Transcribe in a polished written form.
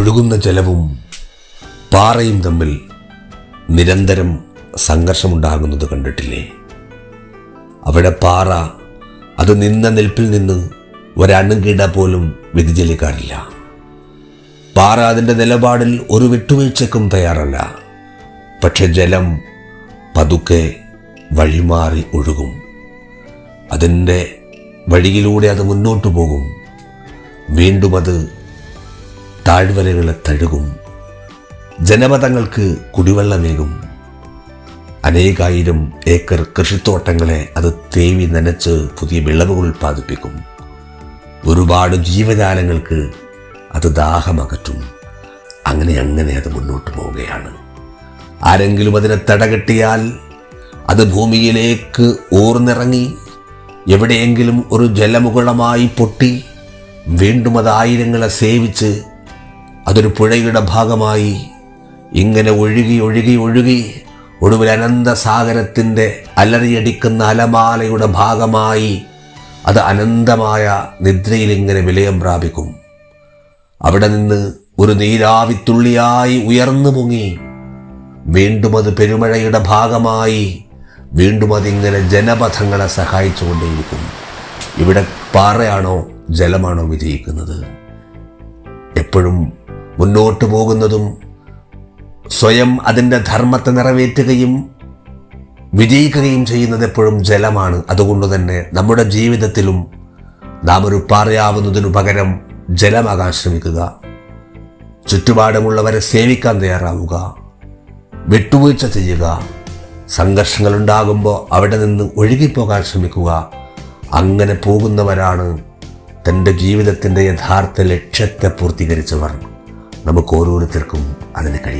ഒഴുകുന്ന ജലവും പാറയും തമ്മിൽ നിരന്തരം സംഘർഷമുണ്ടാകുന്നത് കണ്ടിട്ടില്ലേ? അവിടെ പാറ അത് നിന്ന നിൽപ്പിൽ നിന്ന് ഒരണുകിട പോലും വ്യതിചലിക്കാറില്ല. പാറ അതിൻ്റെ നിലപാടിൽ ഒരു വിട്ടുവീഴ്ചക്കും തയ്യാറല്ല. പക്ഷെ ജലം പതുക്കെ വഴിമാറി ഒഴുകും. അതിൻ്റെ വഴിയിലൂടെ അത് മുന്നോട്ടു പോകും. വീണ്ടും അത് താഴ്വരകളെ തഴുകും. ജനപദങ്ങൾക്ക് കുടിവെള്ളമേകും. അനേകായിരം ഏക്കർ കൃഷിത്തോട്ടങ്ങളെ അത് തേവി നനച്ച് പുതിയ വിളവുകൾ ഉൽപ്പാദിപ്പിക്കും. ഒരുപാട് ജീവജാലങ്ങൾക്ക് അത് ദാഹമകറ്റും. അങ്ങനെ അത് മുന്നോട്ട് പോവുകയാണ്. ആരെങ്കിലും അതിനെ തടകെട്ടിയാൽ അത് ഭൂമിയിലേക്ക് ഊർന്നിറങ്ങി എവിടെയെങ്കിലും ഒരു ജലമുകുളമായി പൊട്ടി വീണ്ടും അത് ആയിരങ്ങളെ സേവിച്ച് അതൊരു പുഴയുടെ ഭാഗമായി ഇങ്ങനെ ഒഴുകി ഒഴുകി ഒഴുകി ഒടുവിൽ അനന്തസാഗരത്തിൻ്റെ അലറിയടിക്കുന്ന അലമാലയുടെ ഭാഗമായി അത് അനന്തമായ നിദ്രയിൽ ഇങ്ങനെ വിലയം പ്രാപിക്കും. അവിടെ നിന്ന് ഒരു നീരാവിത്തുള്ളിയായി ഉയർന്നു പൊങ്ങി വീണ്ടും അത് പെരുമഴയുടെ ഭാഗമായി വീണ്ടും അതിങ്ങനെ ജനപഥങ്ങളെ സഹായിച്ചുകൊണ്ടേയിരിക്കും. ഇവിടെ പാറയാണോ ജലമാണോ വിജയിക്കുന്നത്? എപ്പോഴും മുന്നോട്ട് പോകുന്നതും സ്വയം അതിൻ്റെ ധർമ്മത്തെ നിറവേറ്റുകയും വിജയിക്കുകയും ചെയ്യുന്നത് എപ്പോഴും ജലമാണ്. അതുകൊണ്ട് തന്നെ നമ്മുടെ ജീവിതത്തിലും നാം ഒരു പാറയാവുന്നതിനു പകരം ജലമാകാൻ ശ്രമിക്കുക. ചുറ്റുപാടുമുള്ളവരെ സേവിക്കാൻ തയ്യാറാവുക. വിട്ടുവീഴ്ച ചെയ്യുക. സംഘർഷങ്ങൾ ഉണ്ടാകുമ്പോൾ അവിടെ നിന്ന് ഒഴുകിപ്പോകാൻ ശ്രമിക്കുക. അങ്ങനെ പോകുന്നവരാണ് തൻ്റെ ജീവിതത്തിൻ്റെ യഥാർത്ഥ ലക്ഷ്യത്തെ പൂർത്തീകരിച്ചവർ. നമുക്ക് ഓരോരുത്തർക്കും അതിന് കഴിയും.